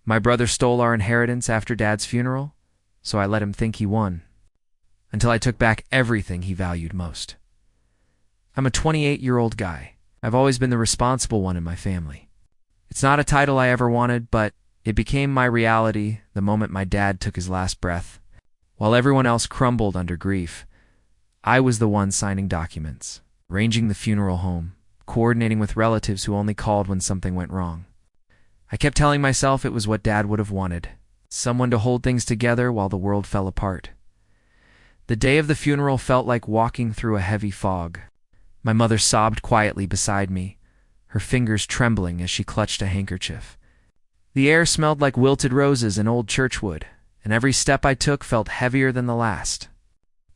My brother stole our inheritance after Dad's funeral, so I let him think he won, until I took back everything he valued most. I'm a 28-year-old guy. I've always been the responsible one in my family. It's not a title I ever wanted, but it became my reality the moment my dad took his last breath. While everyone else crumbled under grief, I was the one signing documents, arranging the funeral home, coordinating with relatives who only called when something went wrong. I kept telling myself it was what Dad would have wanted, someone to hold things together while the world fell apart. The day of the funeral felt like walking through a heavy fog. My mother sobbed quietly beside me, her fingers trembling as she clutched a handkerchief. The air smelled like wilted roses and old churchwood, and every step I took felt heavier than the last.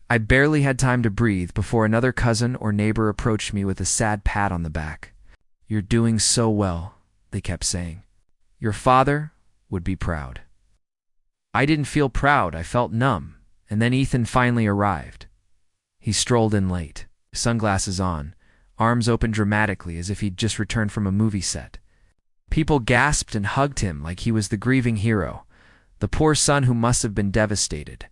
I barely had time to breathe before another cousin or neighbor approached me with a sad pat on the back. "You're doing so well," they kept saying. "Your father would be proud." I didn't feel proud, I felt numb, and then Ethan finally arrived. He strolled in late, sunglasses on, arms open dramatically as if he'd just returned from a movie set. People gasped and hugged him like he was the grieving hero, the poor son who must have been devastated.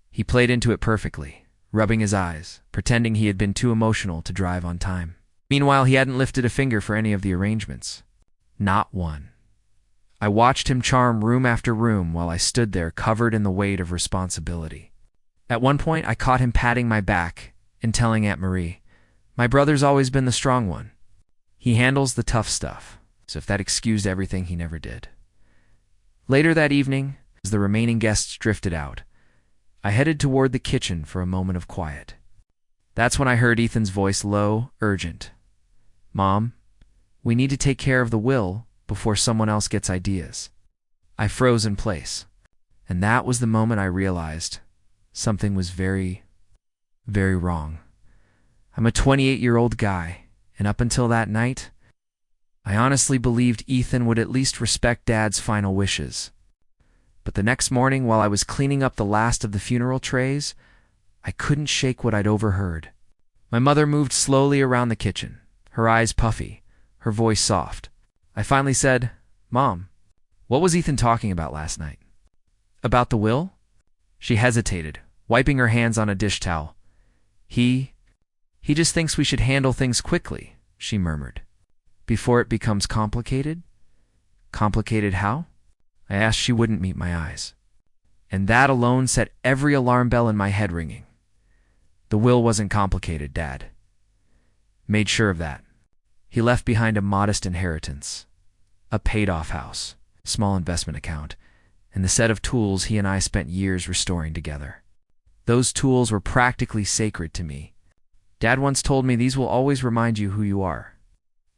He played into it perfectly, rubbing his eyes, pretending he had been too emotional to drive on time. Meanwhile, he hadn't lifted a finger for any of the arrangements. Not one. I watched him charm room after room while I stood there covered in the weight of responsibility. At one point, I caught him patting my back and telling Aunt Marie, "My brother's always been the strong one. He handles the tough stuff," so if that excused everything, he never did. Later that evening, as the remaining guests drifted out, I headed toward the kitchen for a moment of quiet. That's when I heard Ethan's voice, low, urgent. "Mom, we need to take care of the will before someone else gets ideas." I froze in place, and that was the moment I realized something was very, very wrong. I'm a 28-year-old guy, and up until that night, I honestly believed Ethan would at least respect Dad's final wishes. But the next morning, while I was cleaning up the last of the funeral trays, I couldn't shake what I'd overheard. My mother moved slowly around the kitchen, her eyes puffy, her voice soft. I finally said, "Mom, what was Ethan talking about last night?" "About the will?" She hesitated, wiping her hands on a dish towel. He just thinks we should handle things quickly," she murmured. "Before it becomes complicated?" "Complicated how?" I asked. She wouldn't meet my eyes. And that alone set every alarm bell in my head ringing. The will wasn't complicated, Dad made sure of that. He left behind a modest inheritance, a paid-off house, a small investment account, and the set of tools he and I spent years restoring together. Those tools were practically sacred to me. Dad once told me these will always remind you who you are.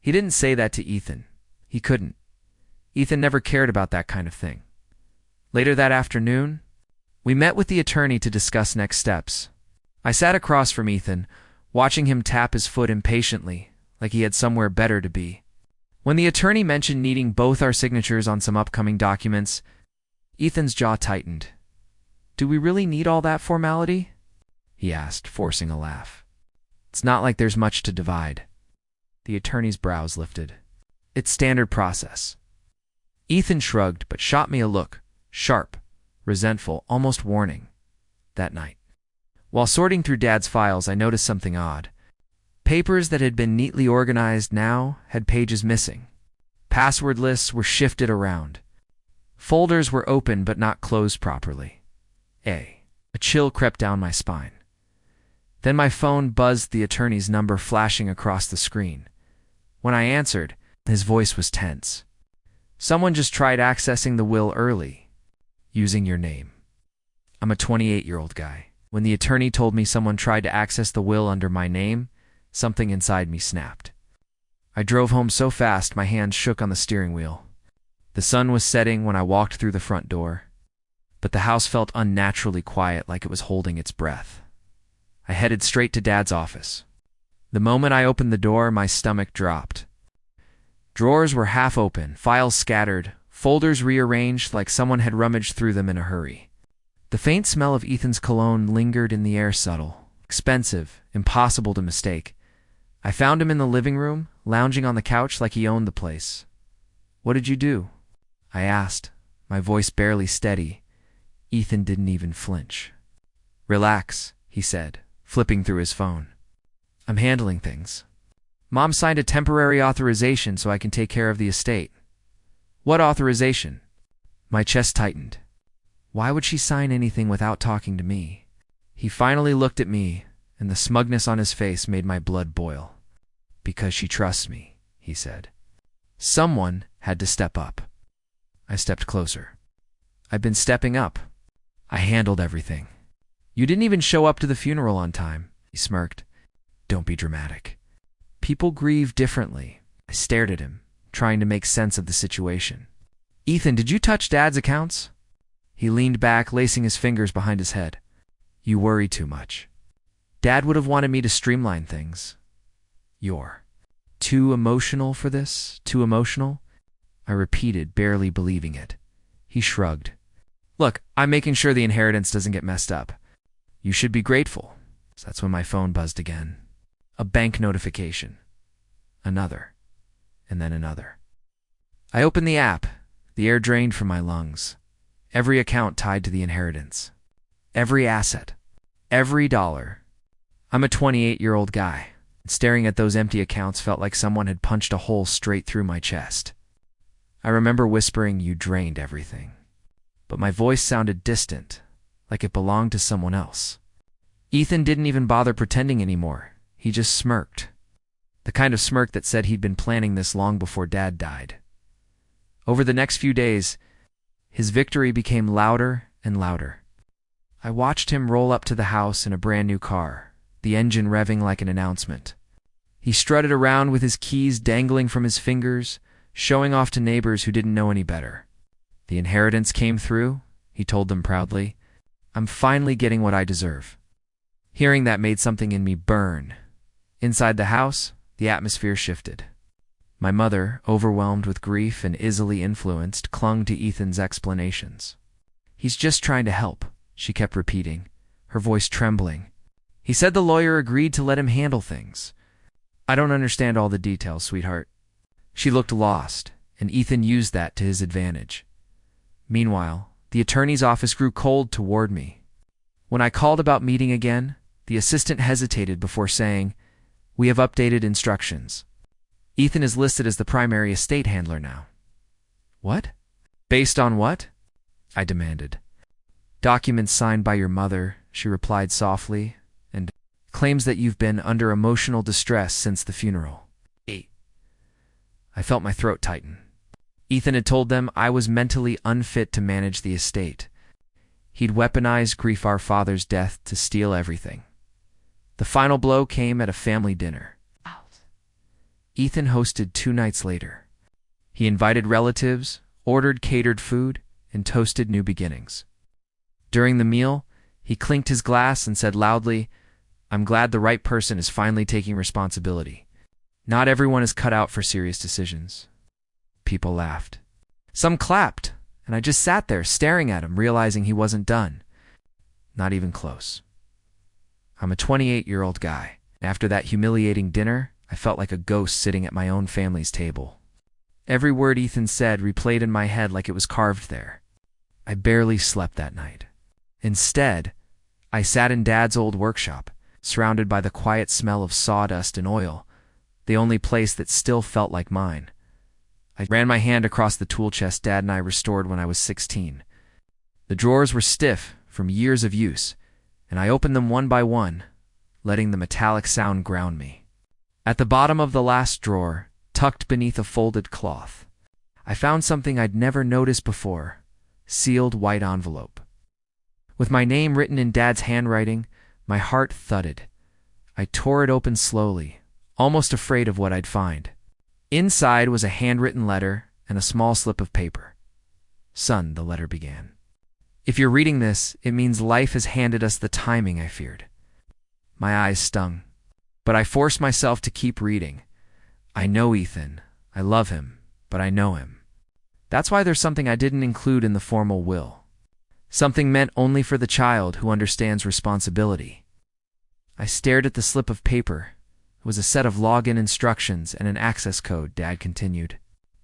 He didn't say that to Ethan. He couldn't. Ethan never cared about that kind of thing. Later that afternoon, we met with the attorney to discuss next steps. I sat across from Ethan, watching him tap his foot impatiently, like he had somewhere better to be. When the attorney mentioned needing both our signatures on some upcoming documents, Ethan's jaw tightened. "Do we really need all that formality?" he asked, forcing a laugh. "It's not like there's much to divide." The attorney's brows lifted. "It's standard process." Ethan shrugged, but shot me a look, sharp, resentful, almost warning, that night. While sorting through Dad's files, I noticed something odd. Papers that had been neatly organized now had pages missing. Password lists were shifted around. Folders were open but not closed properly. A chill crept down my spine. Then my phone buzzed, the attorney's number flashing across the screen. When I answered, his voice was tense. "Someone just tried accessing the will early, using your name." I'm a 28-year-old guy. When the attorney told me someone tried to access the will under my name, something inside me snapped. I drove home so fast my hands shook on the steering wheel. The sun was setting when I walked through the front door, but the house felt unnaturally quiet, like it was holding its breath. I headed straight to Dad's office. The moment I opened the door, my stomach dropped. Drawers were half open, files scattered, folders rearranged like someone had rummaged through them in a hurry. The faint smell of Ethan's cologne lingered in the air, subtle, expensive, impossible to mistake. I found him in the living room, lounging on the couch like he owned the place. "What did you do?" I asked, my voice barely steady. Ethan didn't even flinch. "Relax," he said, flipping through his phone. "I'm handling things. Mom signed a temporary authorization so I can take care of the estate." "What authorization?" My chest tightened. Why would she sign anything without talking to me? He finally looked at me, and the smugness on his face made my blood boil. "Because she trusts me," he said. Someone had to step up. I stepped closer. I've been stepping up. I handled everything. "You didn't even show up to the funeral on time," he smirked. "Don't be dramatic. People grieve differently." I stared at him, trying to make sense of the situation. "Ethan, did you touch Dad's accounts?" He leaned back, lacing his fingers behind his head. "You worry too much. Dad would have wanted me to streamline things. You're too emotional for this? Too emotional?" I repeated, barely believing it. He shrugged. "Look, I'm making sure the inheritance doesn't get messed up. You should be grateful." So that's when my phone buzzed again. A bank notification. Another. And then another. I opened the app. The air drained from my lungs. Every account tied to the inheritance. Every asset. Every dollar. I'm a 28-year-old guy. Staring at those empty accounts felt like someone had punched a hole straight through my chest. I remember whispering, "You drained everything." But my voice sounded distant, like it belonged to someone else. Ethan didn't even bother pretending anymore. He just smirked. The kind of smirk that said he'd been planning this long before Dad died. Over the next few days, his victory became louder and louder. I watched him roll up to the house in a brand new car, the engine revving like an announcement. He strutted around with his keys dangling from his fingers, showing off to neighbors who didn't know any better. "The inheritance came through," he told them proudly. "I'm finally getting what I deserve." Hearing that made something in me burn. Inside the house, the atmosphere shifted. My mother, overwhelmed with grief and easily influenced, clung to Ethan's explanations. "He's just trying to help," she kept repeating, her voice trembling. "He said the lawyer agreed to let him handle things." "I don't understand all the details, sweetheart." She looked lost, and Ethan used that to his advantage. Meanwhile, the attorney's office grew cold toward me. When I called about meeting again, the assistant hesitated before saying, "We have updated instructions. Ethan is listed as the primary estate handler now." "What? Based on what?" I demanded. "Documents signed by your mother," she replied softly, "and claims that you've been under emotional distress since the funeral." I felt my throat tighten. Ethan had told them I was mentally unfit to manage the estate. He'd weaponized grief our father's death to steal everything. The final blow came at a family dinner. Ethan hosted 2 nights later. He invited relatives, ordered catered food, and toasted new beginnings. During the meal, he clinked his glass and said loudly, "I'm glad the right person is finally taking responsibility. Not everyone is cut out for serious decisions." People laughed. Some clapped, and I just sat there staring at him, realizing he wasn't done. Not even close. I'm a 28-year-old guy. After that humiliating dinner, I felt like a ghost sitting at my own family's table. Every word Ethan said replayed in my head like it was carved there. I barely slept that night. Instead, I sat in Dad's old workshop, surrounded by the quiet smell of sawdust and oil, the only place that still felt like mine. I ran my hand across the tool chest Dad and I restored when I was 16. The drawers were stiff from years of use, and I opened them one by one, letting the metallic sound ground me. At the bottom of the last drawer, tucked beneath a folded cloth, I found something I'd never noticed before, sealed white envelope. With my name written in Dad's handwriting, my heart thudded. I tore it open slowly, almost afraid of what I'd find. Inside was a handwritten letter and a small slip of paper. "Son," the letter began. "If you're reading this, it means life has handed us the timing I feared." My eyes stung, but I forced myself to keep reading. "I know Ethan. I love him, but I know him. That's why there's something I didn't include in the formal will. Something meant only for the child who understands responsibility." I stared at the slip of paper. It was a set of login instructions and an access code, Dad continued.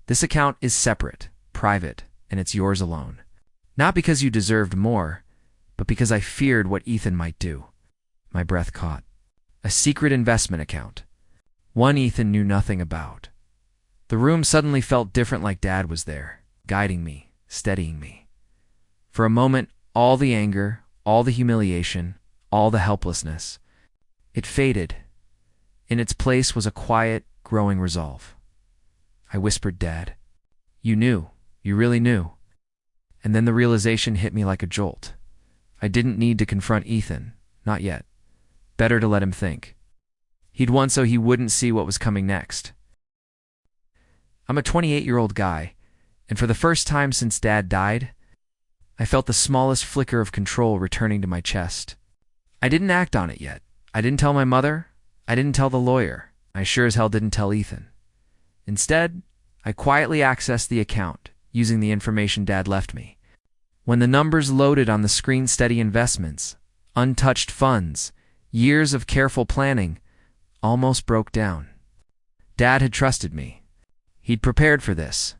"This account is separate, private, and it's yours alone. Not because you deserved more, but because I feared what Ethan might do. My breath caught. A secret investment account. One Ethan knew nothing about. The room suddenly felt different, like Dad was there, guiding me, steadying me. For a moment, all the anger, all the humiliation, all the helplessness, it faded. In its place was a quiet, growing resolve. I whispered, "Dad, you knew, you really knew." And then the realization hit me like a jolt. I didn't need to confront Ethan, not yet. Better to let him think. He'd won so he wouldn't see what was coming next. I'm a 28-year-old guy, and for the first time since Dad died, I felt the smallest flicker of control returning to my chest. I didn't act on it yet. I didn't tell my mother. I didn't tell the lawyer. I sure as hell didn't tell Ethan. Instead, I quietly accessed the account, using the information Dad left me. When the numbers loaded on the screen, steady investments, untouched funds, years of careful planning, almost broke down. Dad had trusted me. He'd prepared for this.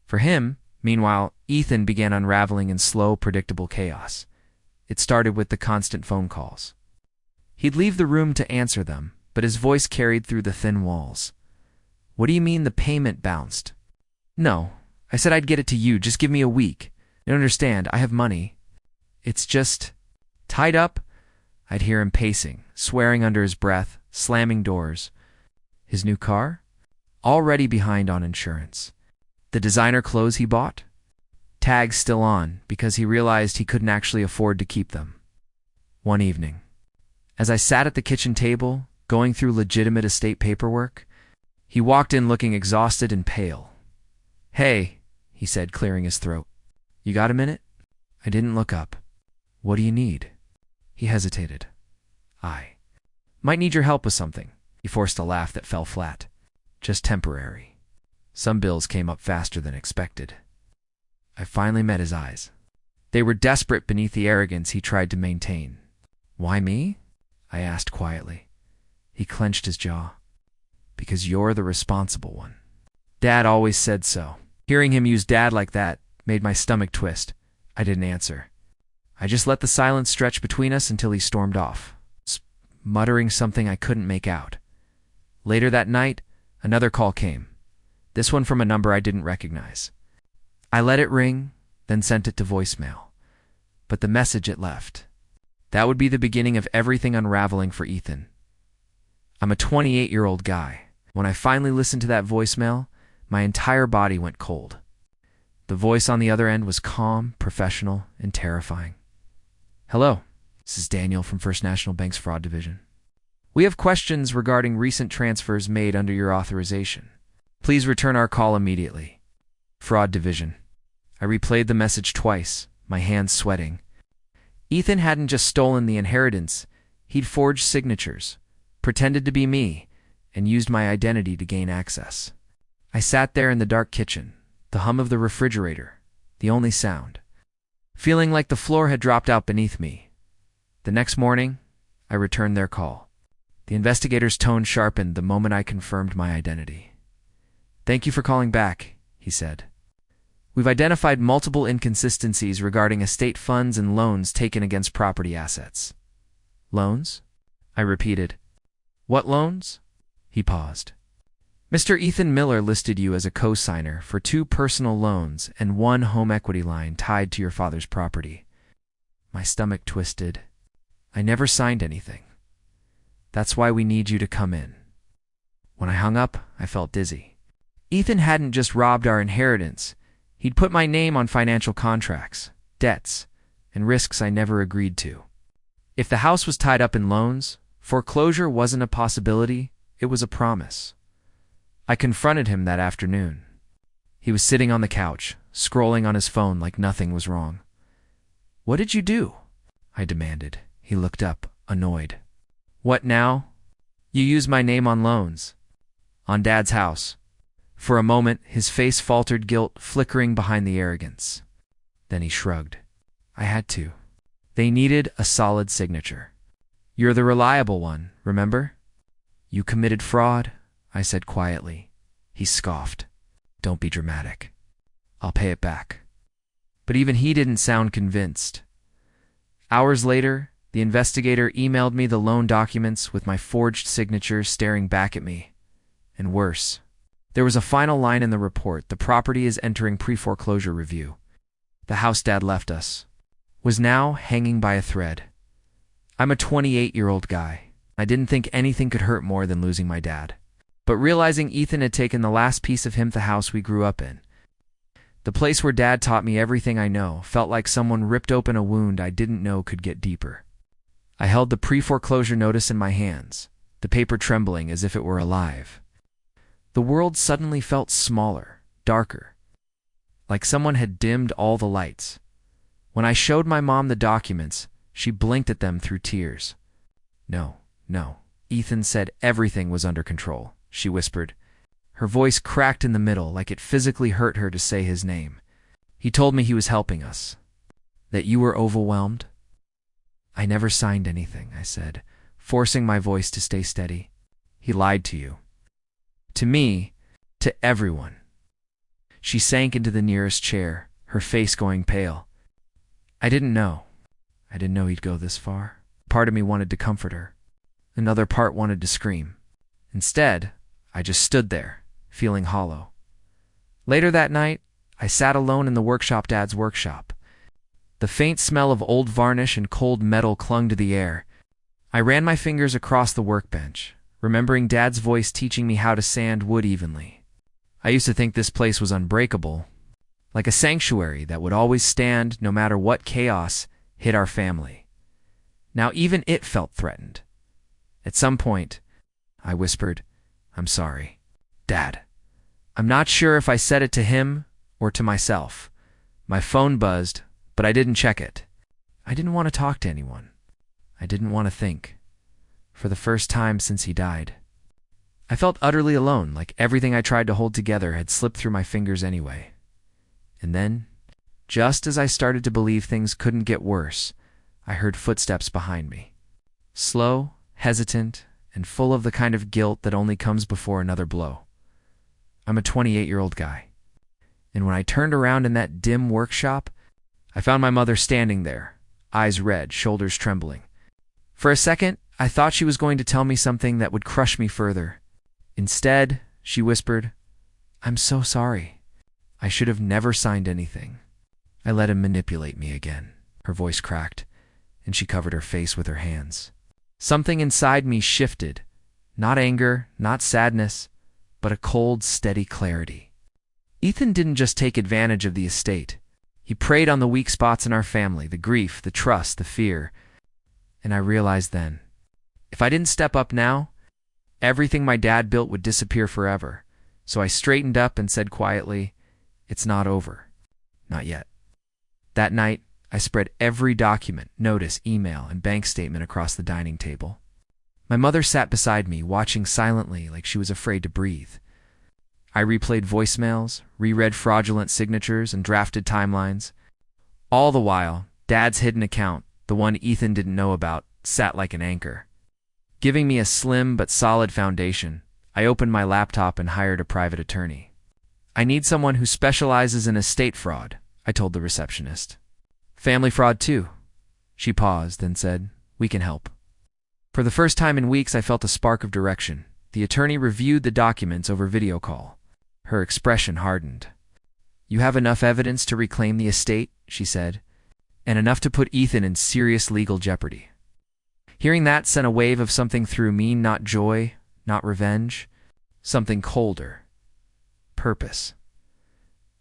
For him, meanwhile, Ethan began unraveling in slow, predictable chaos. It started with the constant phone calls. He'd leave the room to answer them, but his voice carried through the thin walls. "What do you mean the payment bounced?" "No, I said I'd get it to you. Just give me a week. You don't understand. I have money. It's just tied up." I'd hear him pacing, swearing under his breath, slamming doors. His new car? Already behind on insurance. The designer clothes he bought? Tags still on, because he realized he couldn't actually afford to keep them. One evening, as I sat at the kitchen table, going through legitimate estate paperwork, he walked in looking exhausted and pale. "Hey," he said, clearing his throat. "You got a minute?" I didn't look up. "What do you need?" He hesitated. "I might need your help with something." He forced a laugh that fell flat. "Just temporary." Some bills came up faster than expected. I finally met his eyes. They were desperate beneath the arrogance he tried to maintain. "Why me?" I asked quietly. He clenched his jaw. "Because you're the responsible one." Dad always said so. Hearing him use Dad like that made my stomach twist. I didn't answer. I just let the silence stretch between us until he stormed off, muttering something I couldn't make out. Later that night, another call came, this one from a number I didn't recognize. I let it ring, then sent it to voicemail. But the message it left, that would be the beginning of everything unraveling for Ethan. I'm a 28-year-old guy. When I finally listened to that voicemail, my entire body went cold. The voice on the other end was calm, professional, and terrifying. "Hello, this is Daniel from First National Bank's Fraud Division. We have questions regarding recent transfers made under your authorization. Please return our call immediately. Fraud Division." I replayed the message twice, my hands sweating. Ethan hadn't just stolen the inheritance, he'd forged signatures, pretended to be me, and used my identity to gain access. I sat there in the dark kitchen, the hum of the refrigerator, the only sound, feeling like the floor had dropped out beneath me. The next morning, I returned their call. The investigator's tone sharpened the moment I confirmed my identity. "Thank you for calling back," he said. "We've identified multiple inconsistencies regarding estate funds and loans taken against property assets." "Loans?" I repeated. "What loans?" He paused. "Mr. Ethan Miller listed you as a co-signer for 2 personal loans and 1 home equity line tied to your father's property." My stomach twisted. "I never signed anything. That's why we need you to come in." When I hung up, I felt dizzy. Ethan hadn't just robbed our inheritance. He'd put my name on financial contracts, debts, and risks I never agreed to. If the house was tied up in loans, foreclosure wasn't a possibility, it was a promise. I confronted him that afternoon. He was sitting on the couch, scrolling on his phone like nothing was wrong. "What did you do?" I demanded. He looked up, annoyed. "What now?" "You used my name on loans. On Dad's house." For a moment, his face faltered, guilt flickering behind the arrogance. Then he shrugged. "I had to. They needed a solid signature. You're the reliable one, remember?" "You committed fraud," I said quietly. He scoffed. "Don't be dramatic. I'll pay it back." But even he didn't sound convinced. Hours later, the investigator emailed me the loan documents with my forged signature staring back at me. And worse, there was a final line in the report: the property is entering pre-foreclosure review. The house Dad left us was now hanging by a thread. I'm a 28-year-old guy. I didn't think anything could hurt more than losing my dad. But realizing Ethan had taken the last piece of him, the house we grew up in, the place where Dad taught me everything I know, felt like someone ripped open a wound I didn't know could get deeper. I held the pre-foreclosure notice in my hands, the paper trembling as if it were alive. The world suddenly felt smaller, darker, like someone had dimmed all the lights. When I showed my mom the documents, she blinked at them through tears. No. Ethan said everything was under control, she whispered. Her voice cracked in the middle, like it physically hurt her to say his name. He told me he was helping us. That you were overwhelmed? I never signed anything, I said, forcing my voice to stay steady. He lied to you. To me, to everyone. She sank into the nearest chair, her face going pale. I didn't know. I didn't know he'd go this far. Part of me wanted to comfort her. Another part wanted to scream. Instead, I just stood there, feeling hollow. Later that night, I sat alone in the workshop, Dad's workshop. The faint smell of old varnish and cold metal clung to the air. I ran my fingers across the workbench, remembering Dad's voice teaching me how to sand wood evenly. I used to think this place was unbreakable, like a sanctuary that would always stand no matter what chaos hit our family. Now even it felt threatened. At some point, I whispered, I'm sorry, Dad. I'm not sure if I said it to him or to myself. My phone buzzed, but I didn't check it. I didn't want to talk to anyone. I didn't want to think. For the first time since he died, I felt utterly alone, like everything I tried to hold together had slipped through my fingers anyway. And then, just as I started to believe things couldn't get worse, I heard footsteps behind me. Slow, hesitant, and full of the kind of guilt that only comes before another blow. I'm a 28-year-old guy. And when I turned around in that dim workshop, I found my mother standing there, eyes red, shoulders trembling. For a second, I thought she was going to tell me something that would crush me further. Instead, she whispered, I'm so sorry. I should have never signed anything. I let him manipulate me again. Her voice cracked, and she covered her face with her hands. Something inside me shifted. Not anger, not sadness, but a cold, steady clarity. Ethan didn't just take advantage of the estate. He preyed on the weak spots in our family, the grief, the trust, the fear. And I realized then, if I didn't step up now, everything my dad built would disappear forever. So I straightened up and said quietly, it's not over. Not yet. That night, I spread every document, notice, email, and bank statement across the dining table. My mother sat beside me, watching silently like she was afraid to breathe. I replayed voicemails, reread fraudulent signatures, and drafted timelines. All the while, Dad's hidden account, the one Ethan didn't know about, sat like an anchor. Giving me a slim but solid foundation, I opened my laptop and hired a private attorney. I need someone who specializes in estate fraud, I told the receptionist. Family fraud too. She paused, then said, we can help. For the first time in weeks, I felt a spark of direction. The attorney reviewed the documents over video call. Her expression hardened. You have enough evidence to reclaim the estate, she said, and enough to put Ethan in serious legal jeopardy. Hearing that sent a wave of something through me, not joy, not revenge, something colder. Purpose.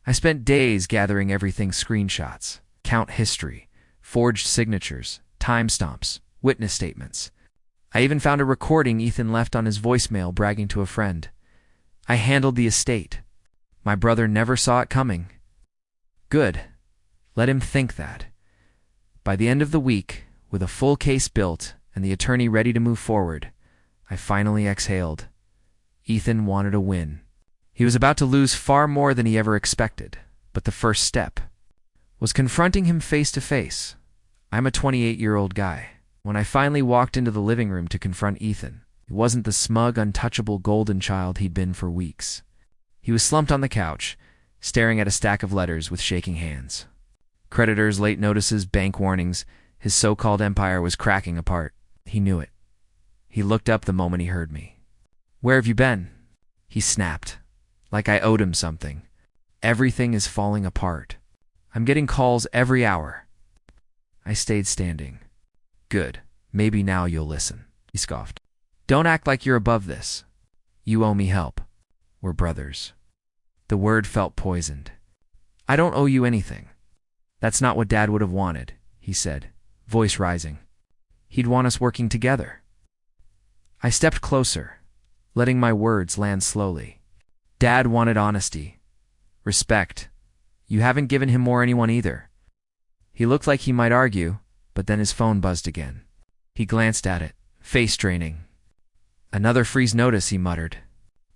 I spent days gathering everything: screenshots, account history, forged signatures, timestamps, witness statements. I even found a recording Ethan left on his voicemail bragging to a friend. I handled the estate. My brother never saw it coming. Good. Let him think that. By the end of the week, with a full case built and the attorney ready to move forward, I finally exhaled. Ethan wanted a win. He was about to lose far more than he ever expected, but the first step was confronting him face to face. I'm a 28-year-old guy. When I finally walked into the living room to confront Ethan, it wasn't the smug, untouchable golden child he'd been for weeks. He was slumped on the couch, staring at a stack of letters with shaking hands. Creditors, late notices, bank warnings. His so-called empire was cracking apart. He knew it. He looked up the moment he heard me. "Where have you been?" He snapped, like I owed him something. "Everything is falling apart. I'm getting calls every hour." I stayed standing. "Good. Maybe now you'll listen," he scoffed. "Don't act like you're above this. You owe me help. We're brothers." The word felt poisoned. "I don't owe you anything." "That's not what Dad would have wanted," he said, voice rising. "He'd want us working together." I stepped closer, letting my words land slowly. "Dad wanted honesty. Respect. You haven't given him or anyone either." He looked like he might argue, but then his phone buzzed again. He glanced at it, face draining. "Another freeze notice," he muttered.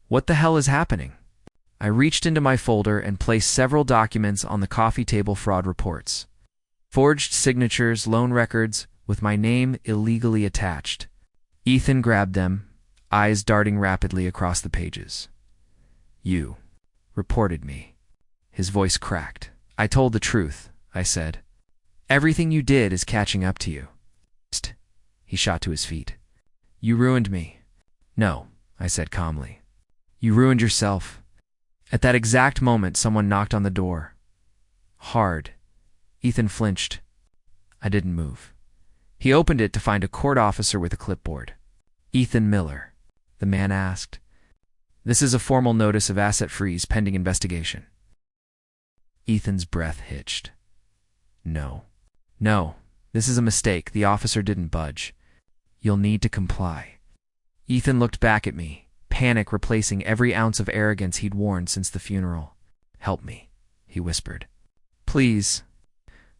"What the hell is happening?" I reached into my folder and placed several documents on the coffee table. Fraud reports. Forged signatures, loan records, with my name illegally attached. Ethan grabbed them, eyes darting rapidly across the pages. "You reported me." His voice cracked. "I told the truth," I said. "Everything you did is catching up to you." He shot to his feet. "You ruined me." "No," I said calmly. "You ruined yourself." At that exact moment, someone knocked on the door. Hard. Ethan flinched. I didn't move. He opened it to find a court officer with a clipboard. "Ethan Miller," the man asked. "This is a formal notice of asset freeze pending investigation." Ethan's breath hitched. No, this is a mistake." The officer didn't budge. "You'll need to comply." Ethan looked back at me, panic replacing every ounce of arrogance he'd worn since the funeral. "Help me," he whispered. "Please."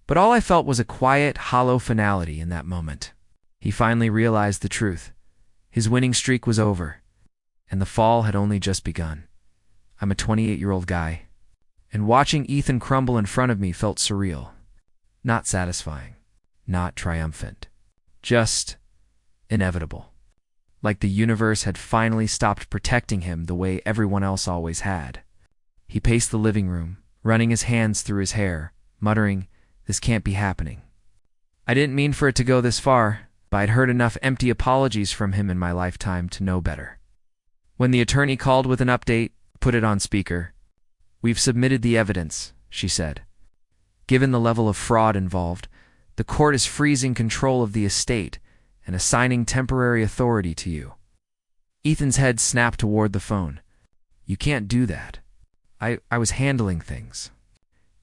But all I felt was a quiet, hollow finality in that moment. He finally realized the truth. His winning streak was over, and the fall had only just begun. I'm a 28-year-old guy, and watching Ethan crumble in front of me felt surreal. Not satisfying, not triumphant, just inevitable. Like the universe had finally stopped protecting him the way everyone else always had. He paced the living room, running his hands through his hair, muttering, "This can't be happening." I didn't mean for it to go this far, but I'd heard enough empty apologies from him in my lifetime to know better. When the attorney called with an update, put it on speaker. "We've submitted the evidence," she said. "Given the level of fraud involved, the court is freezing control of the estate and assigning temporary authority to you." Ethan's head snapped toward the phone. "You can't do that. I was handling things."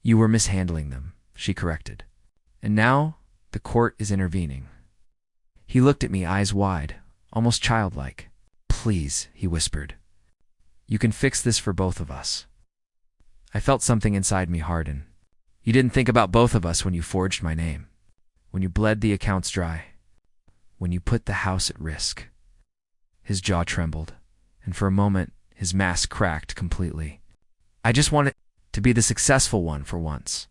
"You were mishandling them," she corrected. "And now the court is intervening." He looked at me, eyes wide, almost childlike. "Please," he whispered. "You can fix this for both of us." I felt something inside me harden. "You didn't think about both of us when you forged my name, when you bled the accounts dry, when you put the house at risk." His jaw trembled, and for a moment, his mask cracked completely. "I just wanted to be the successful one for once.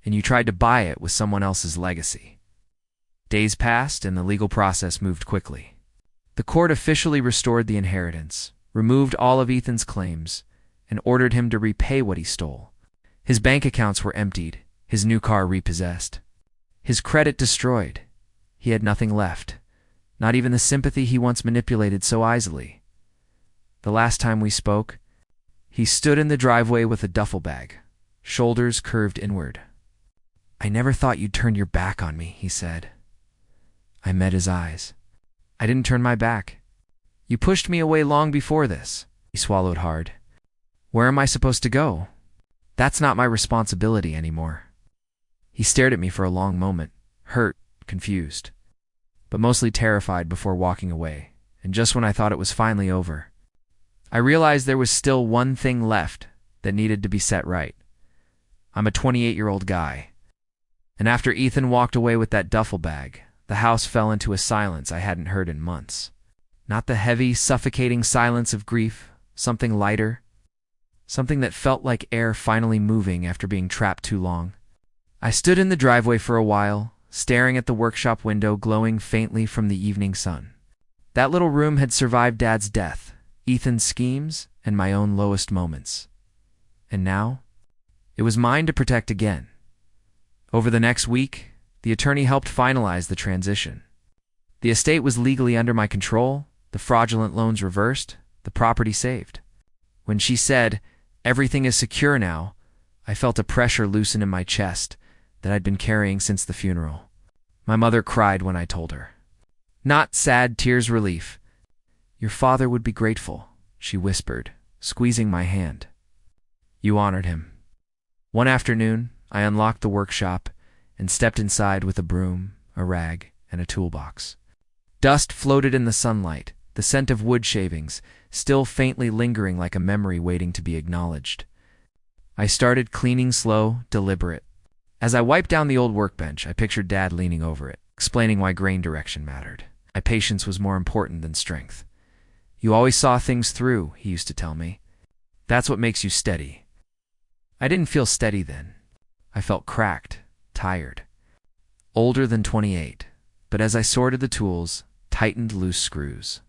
And you tried to buy it with someone else's legacy." Days passed, and the legal process moved quickly. The court officially restored the inheritance, removed all of Ethan's claims, and ordered him to repay what he stole. His bank accounts were emptied, his new car repossessed, his credit destroyed. He had nothing left, not even the sympathy he once manipulated so easily. The last time we spoke, he stood in the driveway with a duffel bag, shoulders curved inward. "I never thought you'd turn your back on me," he said. I met his eyes. "I didn't turn my back. You pushed me away long before this." He swallowed hard. "Where am I supposed to go? That's not my responsibility anymore." He stared at me for a long moment, hurt, confused, but mostly terrified before walking away, and just when I thought it was finally over, I realized there was still one thing left that needed to be set right. I'm a 28-year-old guy, and after Ethan walked away with that duffel bag, the house fell into a silence I hadn't heard in months. Not the heavy, suffocating silence of grief, something lighter, something that felt like air finally moving after being trapped too long. I stood in the driveway for a while, staring at the workshop window glowing faintly from the evening sun. That little room had survived Dad's death, Ethan's schemes, and my own lowest moments. And now, it was mine to protect again. Over the next week, the attorney helped finalize the transition. The estate was legally under my control, the fraudulent loans reversed, the property saved. When she said, "Everything is secure now," I felt a pressure loosen in my chest that I'd been carrying since the funeral. My mother cried when I told her. Not sad tears relief. "Your father would be grateful," she whispered, squeezing my hand. "You honored him." One afternoon, I unlocked the workshop and stepped inside with a broom, a rag, and a toolbox. Dust floated in the sunlight, the scent of wood shavings, still faintly lingering like a memory waiting to be acknowledged. I started cleaning slow, deliberate. As I wiped down the old workbench, I pictured Dad leaning over it, explaining why grain direction mattered. My patience was more important than strength. "You always saw things through," he used to tell me. "That's what makes you steady." I didn't feel steady then. I felt cracked, tired. Older than 28, but as I sorted the tools, tightened loose screws,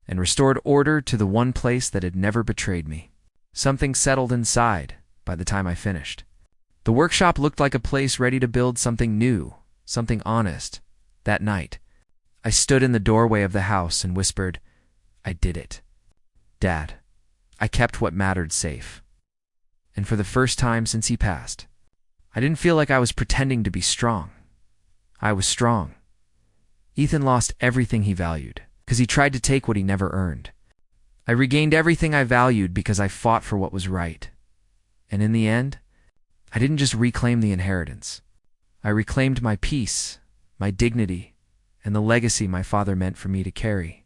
and restored order to the one place that had never betrayed me, something settled inside by the time I finished. The workshop looked like a place ready to build something new, something honest. That night, I stood in the doorway of the house and whispered, "I did it. Dad, I kept what mattered safe." And for the first time since he passed, I didn't feel like I was pretending to be strong. I was strong. Ethan lost everything he valued because he tried to take what he never earned. I regained everything I valued because I fought for what was right. And in the end, I didn't just reclaim the inheritance. I reclaimed my peace, my dignity, and the legacy my father meant for me to carry.